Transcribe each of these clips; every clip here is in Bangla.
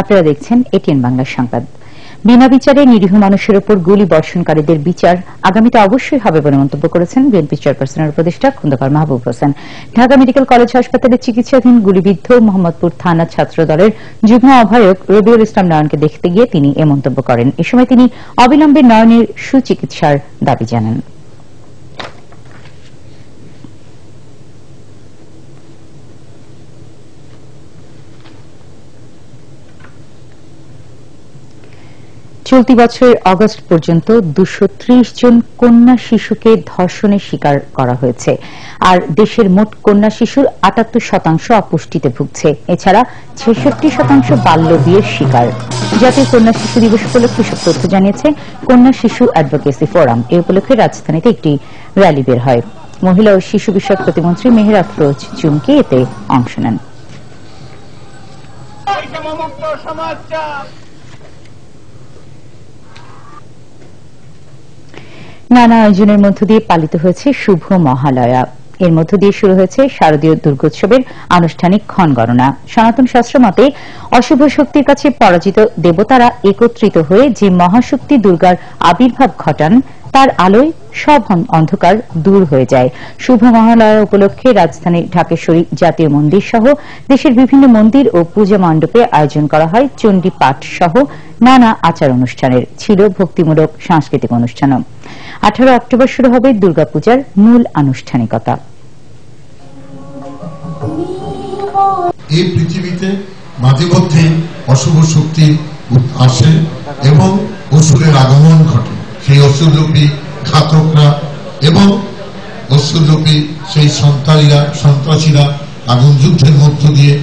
আপনারা দেখছেন এটিএন বাংলা সংবাদ। বিনা বিচারে নিরীহ মানুষের উপর গুলি বর্ষণকারীদের বিচার আগামীতে অবশ্যই হবে বলে মন্তব্য করেছেন বিএনপি চেয়ারপারসনের উপদেষ্টা খন্দকার মাহবুব হোসেন। ঢাকা মেডিকেল কলেজ হাসপাতালে চিকিৎসাধীন গুলিবিদ্ধ মোহাম্মদপুর থানা ছাত্রদলের যুগ্ম আহ্বায়ক রবিউল ইসলাম নয়নকে দেখতে গিয়ে তিনি এ মন্তব্য করেন। এ সময় তিনি অবিলম্বে নয়নের সুচিকিৎসার দাবি জানান। চলতি বছরের অগস্ট পর্যন্ত ২৩০ জন কন্যা শিশুকে ধর্ষণের শিকার করা হয়েছে, আর দেশের মোট কন্যা শিশুর ৭৮% অপুষ্টিতে ভুগছে। এছাড়া ৬৬% বাল্য বিয়ের শিকার। জাতীয় কন্যা শিশু দিবস উপলক্ষে এসব তথ্য জানিয়েছে কন্যা শিশু অ্যাডভোকেসি ফোরাম। এ উপলক্ষে রাজধানীতে একটি র্যালি বের হয়। মহিলা ও শিশু বিষয়ক প্রতিমন্ত্রী মেহের আফরোজ চুমকি এতে অংশ নেন। নানা আয়োজনের মধ্য দিয়ে পালিত হয়েছে শুভ মহালয়া। এর মধ্য দিয়ে শুরু হয়েছে শারদীয় দুর্গোৎসবের আনুষ্ঠানিক ক্ষণগণনা। সনাতন শাস্ত্র মতে অশুভ শক্তির কাছে পরাজিত দেবতারা একত্রিত হয়ে যে মহাশক্তি দুর্গার আবির্ভাব ঘটান, তার আলোয় সব অন্ধকার দূর হয়ে যায়। শুভ মহালয়া উপলক্ষে রাজধানীর ঢাকেশ্বরী জাতীয় মন্দির সহ দেশের বিভিন্ন মন্দির ও পূজা মণ্ডপে আয়োজন করা হয় চণ্ডী পাঠ সহ নানা আচার অনুষ্ঠানের। ছিল ভক্তিমূলক সাংস্কৃতিক অনুষ্ঠানও। 18 অক্টোবর শুরু হবে দুর্গাপূজার মূল আনুষ্ঠানিকতা। এই পৃথিবীতে মাঝে মধ্যে অশুভ শক্তি আসে এবং অসুরের আগমন ঘটে। সেই অসুররূপী ঘাতকরা এবং অসুররূপী সেই সন্ত্রাসীরা আগুন যুদ্ধের মধ্য দিয়ে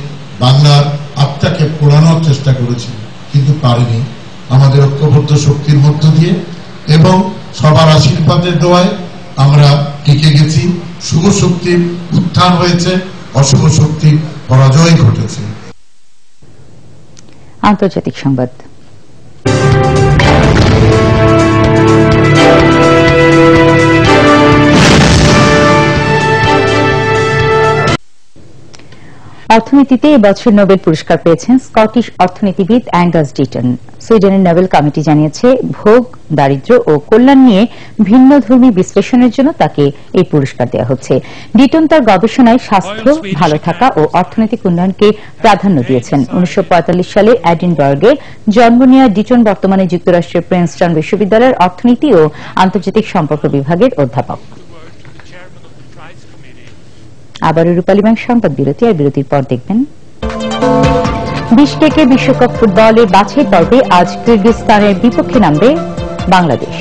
বাংলার আত্মাকে পোড়ানোর চেষ্টা করেছে, কিন্তু পারেনি। আমাদের ঐক্যবদ্ধ শক্তির মধ্য দিয়ে এবং সবার আশীর্বাদের দোয়ায় আমরা টিকে গেছি। শুভ শক্তির উত্থান হয়েছে, অশুভ শক্তির পরাজয় ঘটেছে। আন্তর্জাতিক সংবাদ। অর্থনীতিতে এবছর নোবেল পুরস্কার পেয়েছেন স্কটিশ অর্থনীতিবিদ অ্যাঙ্গাস ডিটন। সুইডেনের নোবেল কমিটি জানিয়েছে ভোগ, দারিদ্র্য ও কল্যাণ নিয়ে ভিন্নধর্মী বিশ্লেষণের জন্য তাকে এই পুরস্কার দেওয়া হচ্ছে। ডিটন তার গবেষণায় স্বাস্থ্য, ভালো থাকা ও অর্থনৈতিক উন্নয়নকে প্রাধান্য দিয়েছেন। 1945 সালে এডিনবার্গে জন্ম নেওয়া ডিটন বর্তমানে যুক্তরাষ্ট্রের প্রিন্সটন বিশ্ববিদ্যালয়ের অর্থনীতি ও আন্তর্জাতিক সম্পর্ক বিভাগের অধ্যাপক। আবারও রূপালী ব্যাংক সংবাদ বিরতি, আর বিরতির পর দেখবেন বিশকেকে বিশ্বকাপ ফুটবলের বাছাই পর্বে আজ কিরগিজস্তানের বিপক্ষে নামবে বাংলাদেশ।